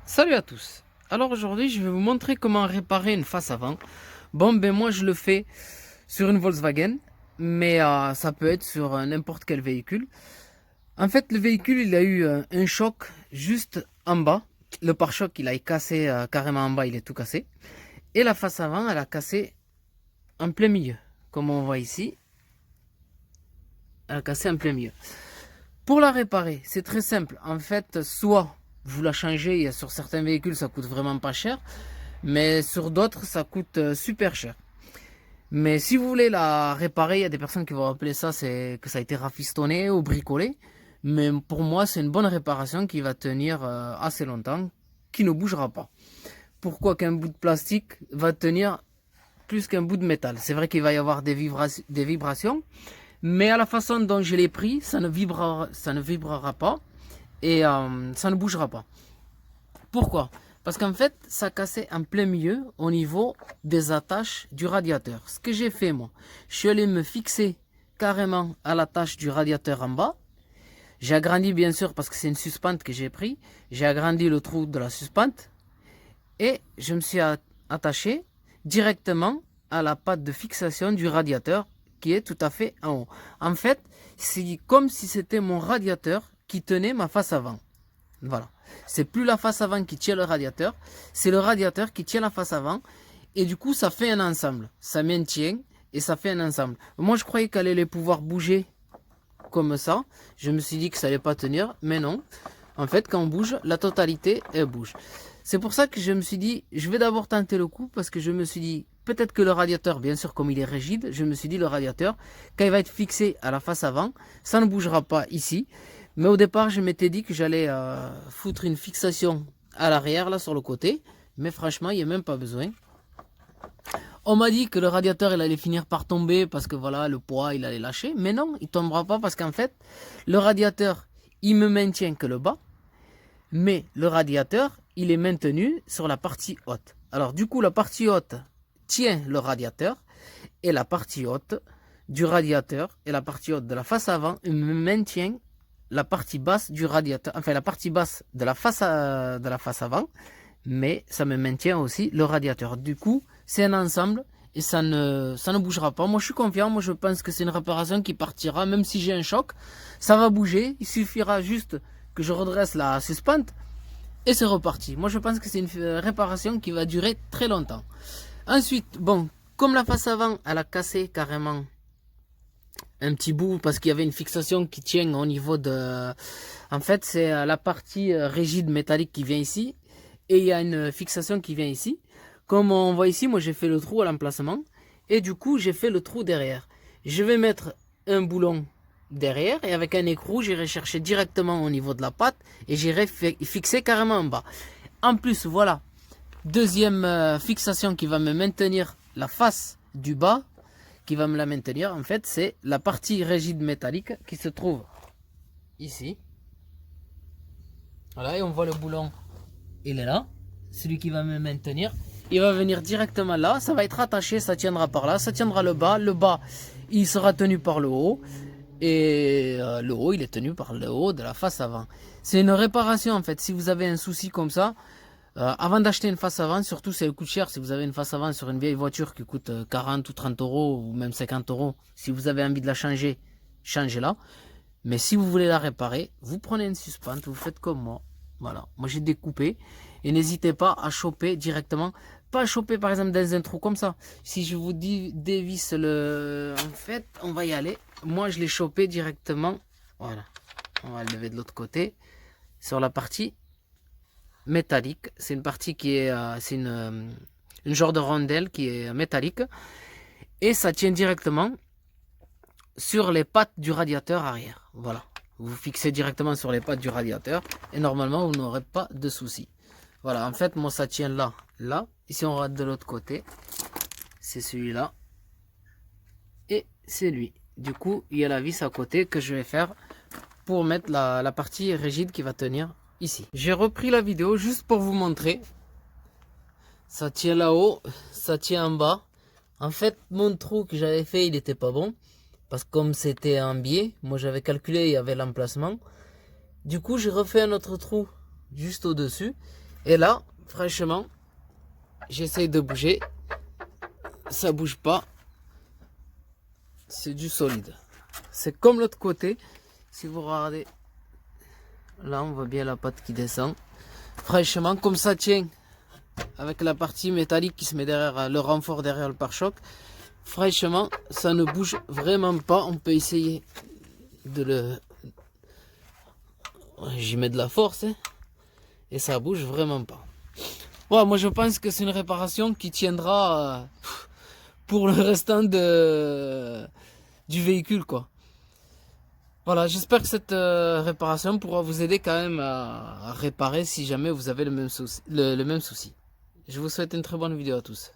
Salut à tous. Alors aujourd'hui je vais vous montrer comment réparer une face avant. Bon ben moi je le fais sur une Volkswagen, mais ça peut être sur n'importe quel véhicule. En fait le véhicule il a eu un choc juste en bas. Le pare-choc il a cassé carrément en bas, il est tout cassé. Et la face avant elle a cassé en plein milieu. Comme on voit ici, elle a cassé en plein milieu. Pour la réparer, c'est très simple. En fait, soit vous la changez, et sur certains véhicules ça coûte vraiment pas cher, mais sur d'autres ça coûte super cher. Mais si vous voulez la réparer, il y a des personnes qui vont appeler ça c'est que ça a été rafistonné ou bricolé. Mais pour moi, c'est une bonne réparation qui va tenir assez longtemps, qui ne bougera pas. Pourquoi qu'un bout de plastique va tenir plus qu'un bout de métal? C'est vrai qu'il va y avoir des vibrations, mais à la façon dont je l'ai pris, ça ne vibrera pas et ça ne bougera pas. Pourquoi? Parce qu'en fait, ça cassait en plein milieu au niveau des attaches du radiateur. Ce que j'ai fait moi, je suis allé me fixer carrément à l'attache du radiateur en bas. J'ai agrandi bien sûr parce que c'est une suspente que j'ai pris. J'ai agrandi le trou de la suspente et je me suis attaché directement à la patte de fixation du radiateur qui est tout à fait en haut. En fait, c'est comme si c'était mon radiateur qui tenait ma face avant. Voilà. C'est plus la face avant qui tient le radiateur, c'est le radiateur qui tient la face avant. Et du coup, ça fait un ensemble. Ça maintient et ça fait un ensemble. Moi, je croyais qu'elle allait pouvoir bouger comme ça. Je me suis dit que ça allait pas tenir, mais non. En fait, quand on bouge, la totalité, elle bouge. C'est pour ça que je me suis dit, je vais d'abord tenter le coup, parce que je me suis dit, peut-être que le radiateur, bien sûr, comme il est rigide, je me suis dit, le radiateur, quand il va être fixé à la face avant, ça ne bougera pas ici. Mais au départ, je m'étais dit que j'allais foutre une fixation à l'arrière, là, sur le côté. Mais franchement, il n'y a même pas besoin. On m'a dit que le radiateur il allait finir par tomber parce que voilà le poids il allait lâcher, mais non, il tombera pas parce qu'en fait le radiateur il me maintient que le bas, mais le radiateur il est maintenu sur la partie haute. Alors du coup la partie haute tient le radiateur et la partie haute du radiateur et la partie haute de la face avant me maintient la partie basse du radiateur, enfin la partie basse de la face avant, mais ça me maintient aussi le radiateur. Du coup, c'est un ensemble et ça ne bougera pas. Moi, je suis confiant. Moi, je pense que c'est une réparation qui partira, même si j'ai un choc. Ça va bouger. Il suffira juste que je redresse la suspente et c'est reparti. Moi, je pense que c'est une réparation qui va durer très longtemps. Ensuite, bon, comme la face avant, elle a cassé carrément un petit bout parce qu'il y avait une fixation qui tient au niveau de... En fait, c'est la partie rigide métallique qui vient ici et il y a une fixation qui vient ici. Comme on voit ici, moi j'ai fait le trou à l'emplacement et du coup j'ai fait le trou derrière. Je vais mettre un boulon derrière et avec un écrou j'irai chercher directement au niveau de la patte et j'irai fixer carrément en bas. En plus, voilà, deuxième fixation qui va me maintenir la face du bas, qui va me la maintenir, en fait, c'est la partie rigide métallique qui se trouve ici. Voilà, et on voit le boulon, il est là. Celui qui va me maintenir, il va venir directement là, ça va être attaché, ça tiendra par là, ça tiendra le bas, il sera tenu par le haut, et le haut, il est tenu par le haut de la face avant. C'est une réparation, en fait, si vous avez un souci comme ça, avant d'acheter une face avant, surtout ça coûte cher si vous avez une face avant sur une vieille voiture qui coûte 40 ou 30 euros ou même 50 euros. Si vous avez envie de la changer, changez-la. Mais si vous voulez la réparer, vous prenez une suspente, vous faites comme moi. Voilà, moi j'ai découpé. Et n'hésitez pas à choper directement. Pas à choper par exemple dans un trou comme ça. Si je vous dis dévisse le... En fait, on va y aller. Moi je l'ai chopé directement. Voilà, on va le lever de l'autre côté. Sur la partie métallique. C'est une partie qui est, c'est une genre de rondelle qui est métallique et ça tient directement sur les pattes du radiateur arrière. Voilà, vous fixez directement sur les pattes du radiateur et normalement vous n'aurez pas de soucis. Voilà, en fait moi ça tient là, là. Ici on regarde de l'autre côté, c'est celui-là et c'est lui. Du coup il y a la vis à côté que je vais faire pour mettre la partie rigide qui va tenir ici. J'ai repris la vidéo juste pour vous montrer. Ça tient là-haut, ça tient en bas. En fait, mon trou que j'avais fait, il était pas bon. Parce que comme c'était en biais, moi j'avais calculé, il y avait l'emplacement. Du coup, j'ai refait un autre trou juste au-dessus. Et là, franchement, j'essaye de bouger. Ça bouge pas. C'est du solide. C'est comme l'autre côté. Si vous regardez, là on voit bien la patte qui descend. Franchement, comme ça tient, avec la partie métallique qui se met derrière, le renfort derrière le pare-choc, franchement, ça ne bouge vraiment pas. On peut essayer de le... J'y mets de la force, hein, et ça bouge vraiment pas. Ouais, moi je pense que c'est une réparation qui tiendra pour le restant du véhicule, quoi. Voilà, j'espère que cette réparation pourra vous aider quand même à réparer si jamais vous avez le même souci. Je vous souhaite une très bonne vidéo à tous.